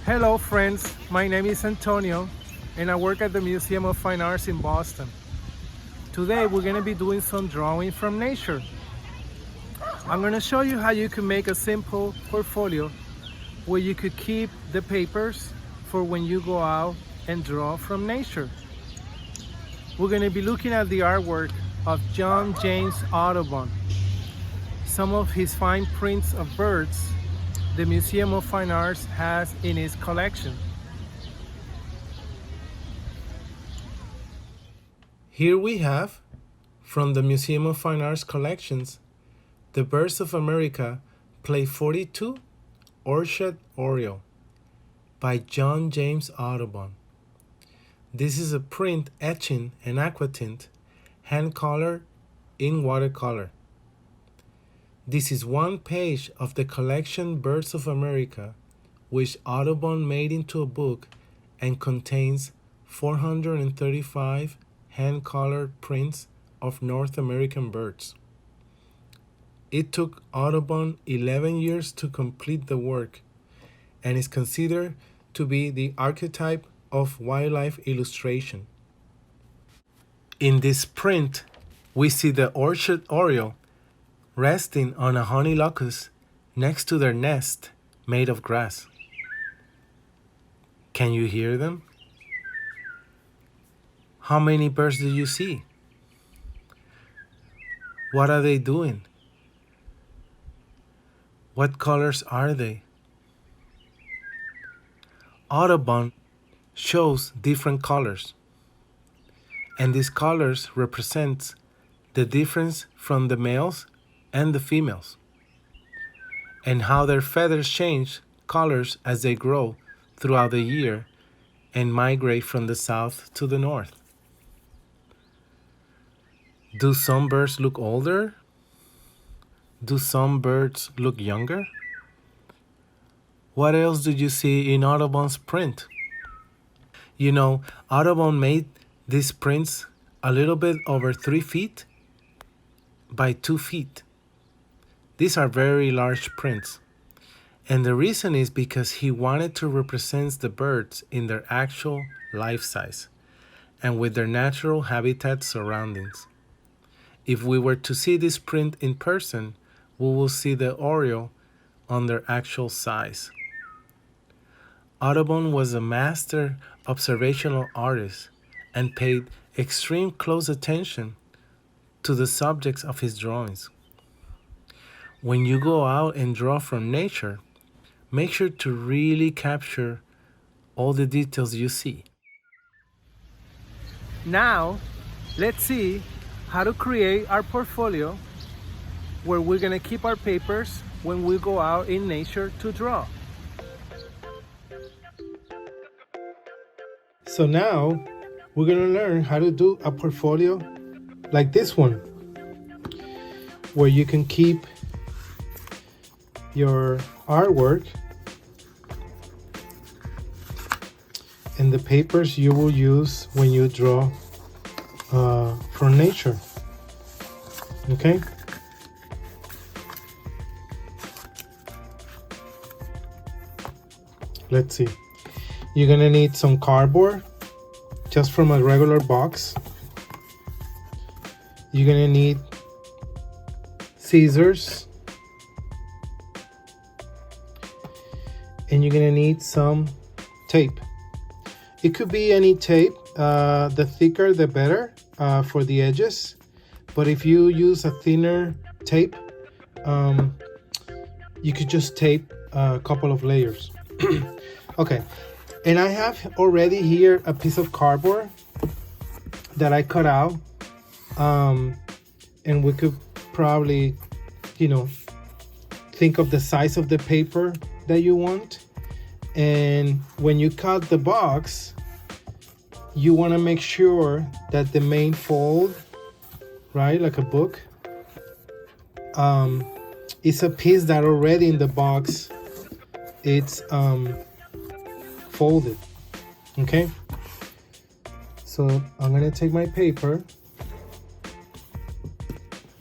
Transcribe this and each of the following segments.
Hello friends, my name is Antonio and I work at the Museum of Fine Arts in Boston. Today we're going to be doing some drawing from nature. I'm going to show you how you can make a simple portfolio where you could keep the papers for when you go out and draw from nature. We're going to be looking at the artwork of John James Audubon. Some of his fine prints of birds the Museum of Fine Arts has in its collection. Here we have, from the Museum of Fine Arts collections, The Birds of America, Plate 42, Orchard Oriole, by John James Audubon. This is a print etching and aquatint, hand-colored in watercolor. This is one page of the collection Birds of America, which Audubon made into a book and contains 435 hand-colored prints of North American birds. It took Audubon 11 years to complete the work and is considered to be the archetype of wildlife illustration. In this print, we see the orchard oriole resting on a honey locust next to their nest made of grass. Can you hear them? How many birds do you see? What are they doing? What colors are they? Audubon shows different colors, and these colors represent the difference from the males and the females, and how their feathers change colors as they grow throughout the year and migrate from the south to the north. Do some birds look older? Do some birds look younger? What else did you see in Audubon's print? You know, Audubon made these prints a little bit over 3 feet by 2 feet. These are very large prints. And the reason is because he wanted to represent the birds in their actual life size and with their natural habitat surroundings. If we were to see this print in person, we will see the oriole on their actual size. Audubon was a master observational artist and paid extreme close attention to the subjects of his drawings. When you go out and draw from nature, make sure to really capture all the details you see. Now, let's see how to create our portfolio where we're going to keep our papers when we go out in nature to draw. So now, we're going to learn how to do a portfolio like this one, where you can keep your artwork and the papers you will use when you draw from nature. Okay? Let's see. You're gonna need some cardboard, just from a regular box. You're gonna need scissors, and you're gonna need some tape. It could be any tape, the thicker the better for the edges, but if you use a thinner tape, you could just tape a couple of layers. Okay, and I have already here a piece of cardboard that I cut out, and we could probably, think of the size of the paper that you want. And when you cut the box, you want to make sure that the main fold, right, like a book, is a piece that already in the box it's folded. Okay, So I'm gonna take my paper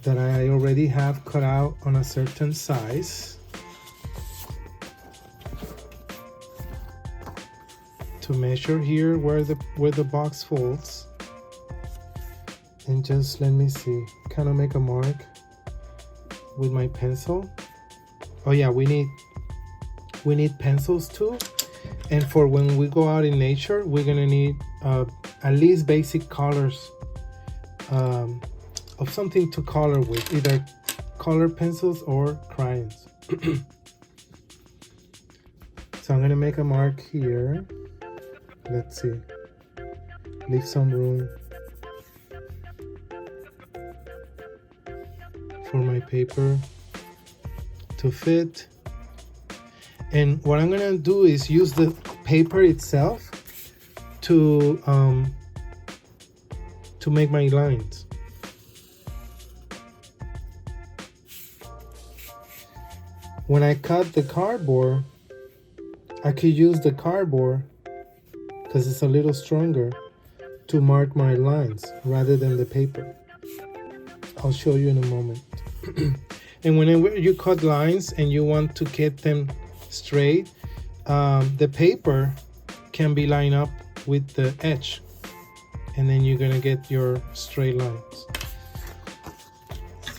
that I already have cut out on a certain size to measure here where the box folds, and just let me see, kind of make a mark with my pencil. Oh yeah, we need pencils too, and for when we go out in nature, we're gonna need at least basic colors of something to color with, either color pencils or crayons. So I'm gonna make a mark here. Let's see, leave some room for my paper to fit. And what I'm gonna do is use the paper itself to make my lines. When I cut the cardboard, I could use the cardboard, because it's a little stronger, to mark my lines rather than the paper. I'll show you in a moment. And whenever you cut lines and you want to get them straight, the paper can be lined up with the edge, and then you're gonna get your straight lines.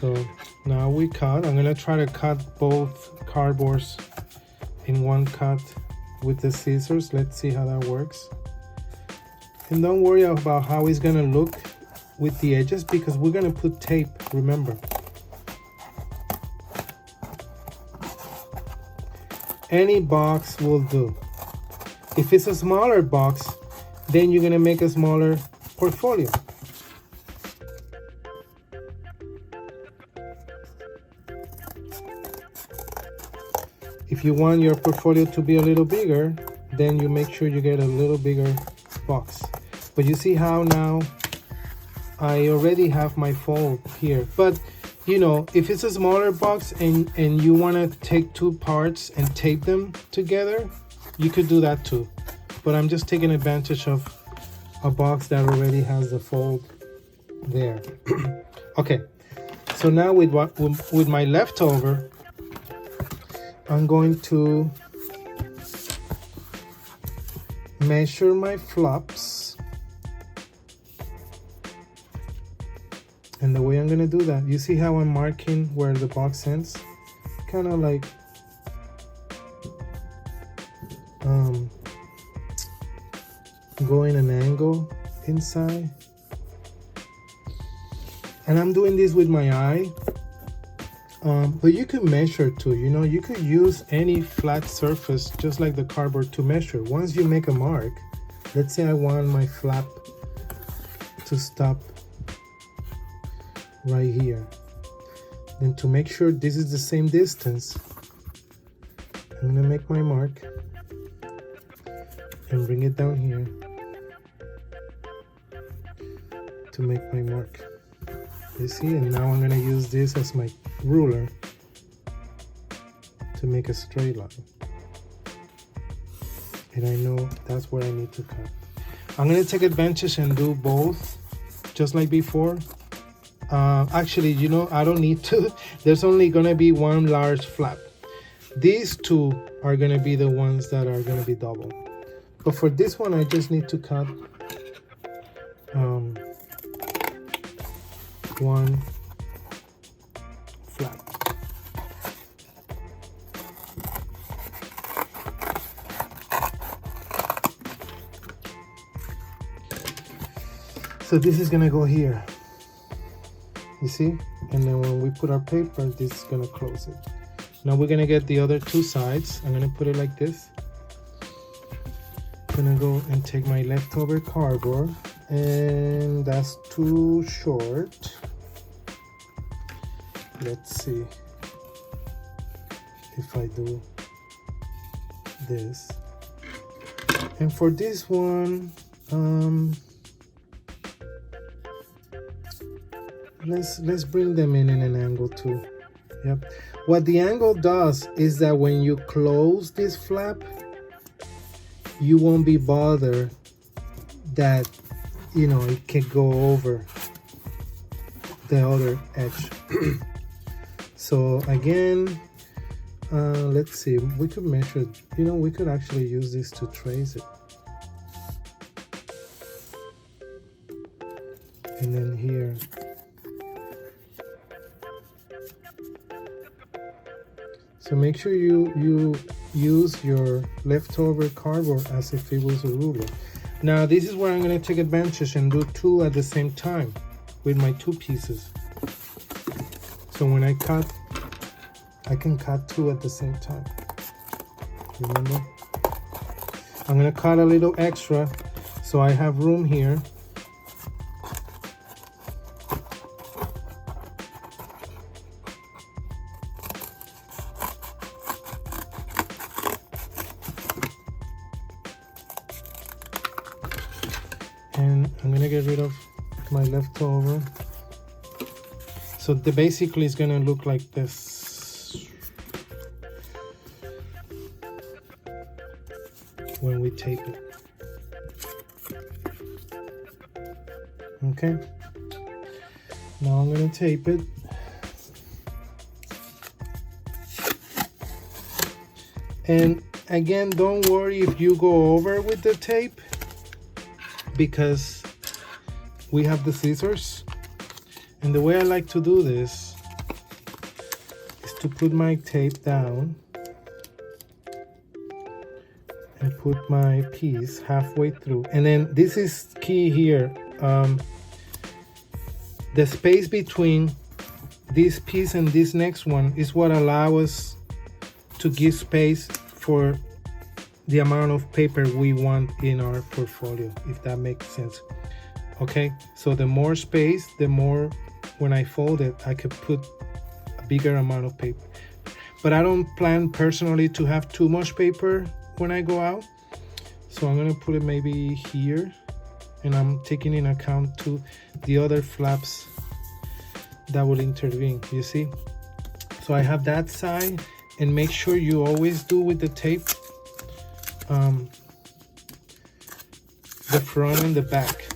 So now we cut. I'm gonna try to cut both cardboards in one cut with the scissors. Let's see how that works. And don't worry about how it's gonna look with the edges, because we're gonna put tape, remember. Any box will do. If it's a smaller box, then you're gonna make a smaller portfolio. If you want your portfolio to be a little bigger, then you make sure you get a little bigger box. But you see how now I already have my fold here. But you know, if it's a smaller box and you want to take two parts and tape them together, you could do that too. But I'm just taking advantage of a box that already has the fold there. Okay, so now with my leftover, I'm going to measure my flops. And the way I'm gonna do that, you see how I'm marking where the box ends? Kind of like going an angle inside. And I'm doing this with my eye. But you could measure too, you know, you could use any flat surface just like the cardboard to measure. Once you make a mark, let's say I want my flap to stop right here. Then to make sure this is the same distance, I'm gonna make my mark and bring it down here to make my mark. You see, and now I'm gonna use this as my ruler to make a straight line. And I know that's where I need to cut. I'm gonna take advantage and do both, just like before. Actually, you know, I don't need to. There's only gonna be one large flap. These two are gonna be the ones that are gonna be double. But for this one, I just need to cut one flap. So this is gonna go here, you see, and then when we put our paper, this is gonna close it. Now we're gonna get the other two sides. I'm gonna put it like this. I'm gonna go and take my leftover cardboard, and that's too short. Let's see if I do this. And for this one, let's bring them in an angle too. Yep. What the angle does is that when you close this flap, you won't be bothered that you know, it can go over the other edge. So again, let's see, we could measure, you know, we could actually use this to trace it. And then here. So make sure you use your leftover cardboard as if it was a ruler. Now this is where I'm going to take advantage and do two at the same time with my two pieces. So when I cut, I can cut two at the same time. Remember? I'm going to cut a little extra so I have room here. And I'm gonna get rid of my leftover. So basically it's gonna look like this when we tape it. Okay. Now I'm gonna tape it. And again, don't worry if you go over with the tape, because we have the scissors. And the way I like to do this is to put my tape down and put my piece halfway through. And then this is key here. The space between this piece and this next one is what allows us to give space for the amount of paper we want in our portfolio, if that makes sense. Okay, so the more space, the more, when I fold it, I could put a bigger amount of paper. But I don't plan personally to have too much paper when I go out, so I'm gonna put it maybe here, and I'm taking in account to the other flaps that will intervene, you see. So I have that side, and make sure you always do with the tape the front and the back,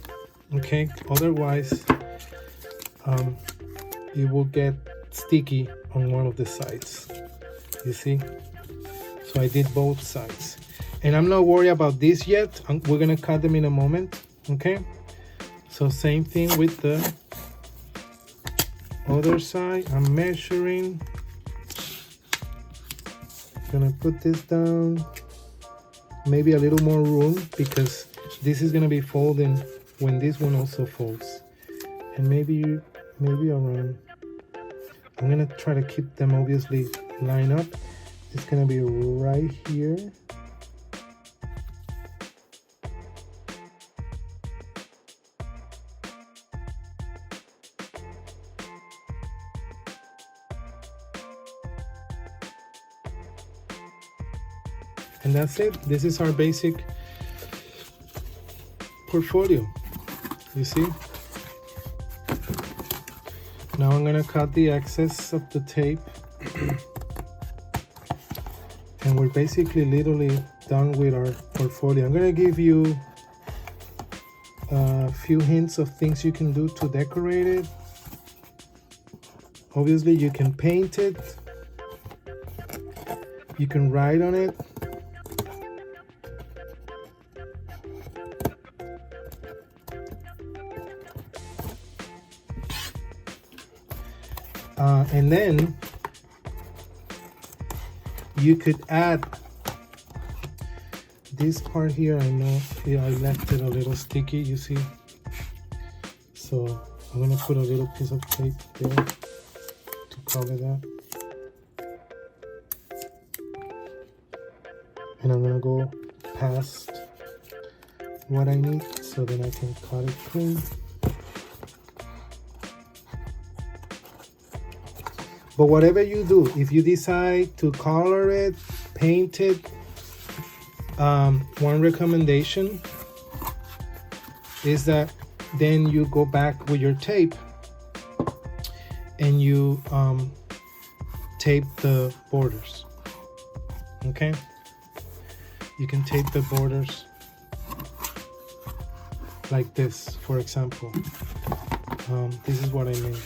okay? Otherwise it will get sticky on one of the sides, you see. So I did both sides, and I'm not worried about this yet. We're gonna cut them in a moment, okay? So same thing with the other side. I'm measuring, gonna put this down, maybe a little more room, because this is gonna be folding when this one also folds. And maybe around, I'm gonna try to keep them obviously line up. It's gonna be right here. And that's it. This is our basic portfolio, you see. Now I'm gonna cut the excess of the tape and we're basically literally done with our portfolio. I'm gonna give you a few hints of things you can do to decorate it. Obviously you can paint it, you can write on it, and then you could add this part here. I know, yeah, I left it a little sticky, you see. So I'm gonna put a little piece of tape there to cover that. And I'm gonna go past what I need so then I can cut it clean. But whatever you do, if you decide to color it, paint it, one recommendation is that then you go back with your tape and you tape the borders, okay? You can tape the borders like this, for example. This is what I mean.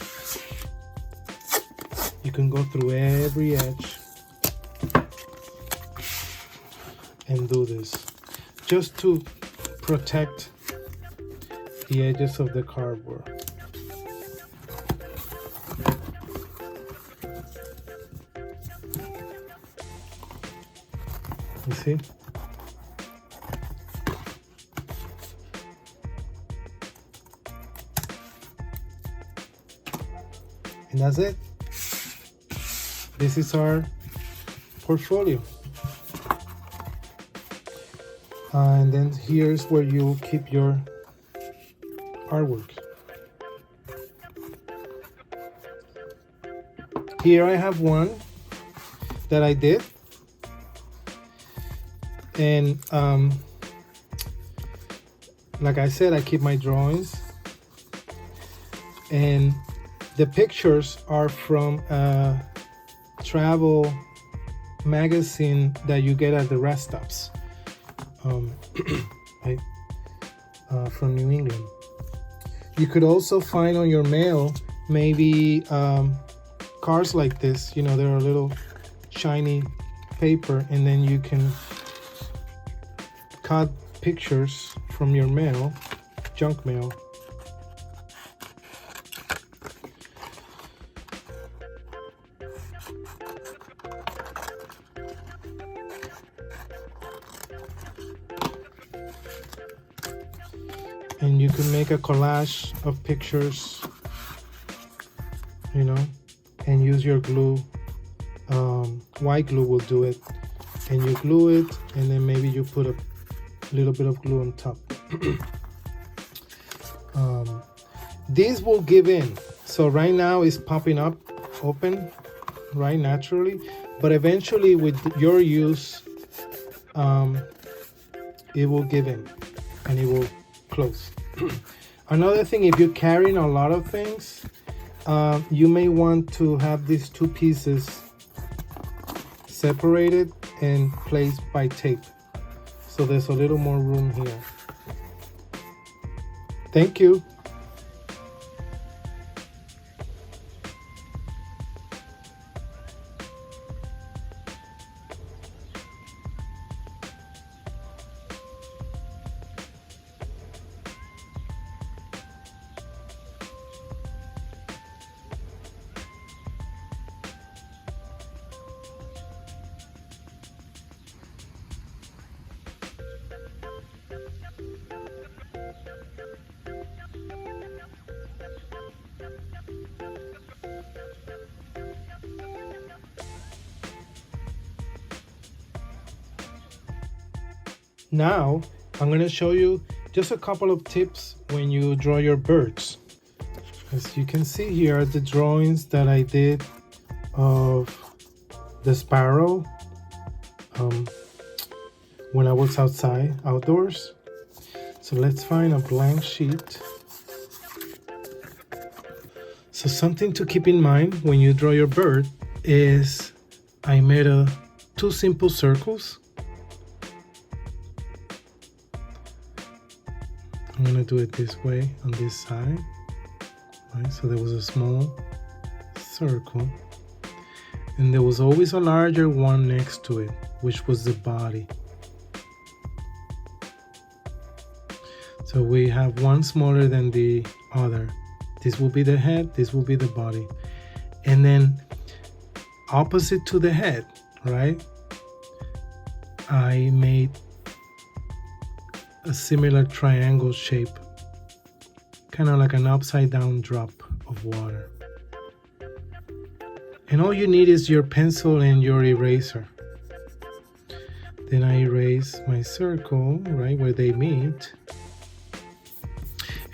You can go through every edge and do this, just to protect the edges of the cardboard. You see? And that's it. This is our portfolio. And then here's where you keep your artwork. Here I have one that I did. And like I said, I keep my drawings. And the pictures are from a travel magazine that you get at the rest stops. From New England. You could also find on your mail maybe cards like this. You know, they're a little shiny paper, and then you can cut pictures from your mail, junk mail. And you can make a collage of pictures, you know, and use your glue. White glue will do it. And you glue it, and then maybe you put a little bit of glue on top. This will give in. So right now it's popping up open, right, naturally. But eventually with your use, it will give in and it will close. Another thing, if you're carrying a lot of things, you may want to have these two pieces separated and placed by tape, so there's a little more room here. Thank you. Now, I'm going to show you just a couple of tips when you draw your birds. As you can see here are the drawings that I did of the sparrow when I was outdoors. So let's find a blank sheet. So something to keep in mind when you draw your bird is I made two simple circles. I'm gonna do it this way on this side, right? So there was a small circle, and there was always a larger one next to it, which was the body. So we have one smaller than the other. This will be the head, this will be the body. And then opposite to the head, right? I made a similar triangle shape, kind of like an upside down drop of water. And all you need is your pencil and your eraser. Then I erase my circle right where they meet.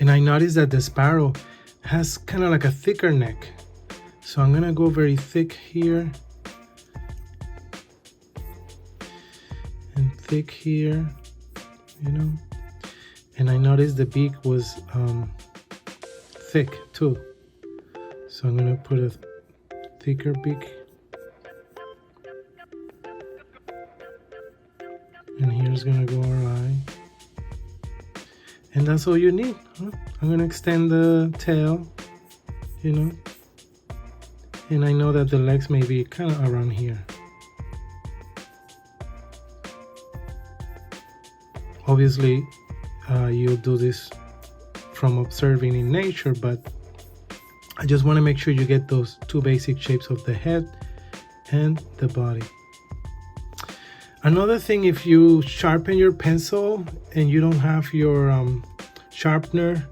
And I noticed that the sparrow has kind of like a thicker neck. So I'm gonna go very thick here and thick here, you know. And I noticed the beak was thick too. So I'm gonna put a thicker beak. And here's gonna go our eye. And that's all you need. I'm gonna extend the tail, you know, and I know that the legs may be kind of around here. Obviously, you'll do this from observing in nature, but I just want to make sure you get those two basic shapes of the head and the body. Another thing, if you sharpen your pencil and you don't have your sharpener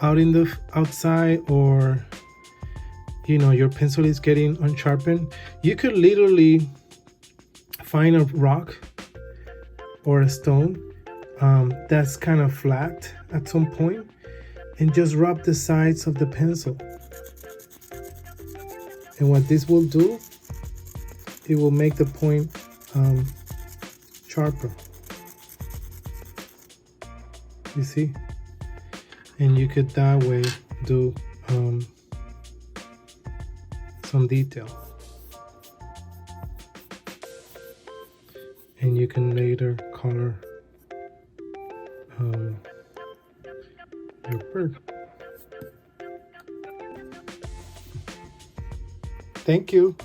out in the outside, or you know your pencil is getting unsharpened, you could literally find a rock or a stone that's kind of flat at some point, and just rub the sides of the pencil. And what this will do, it will make the point sharper. You see? And you could that way do some detail. And you can later color your bird. Thank you.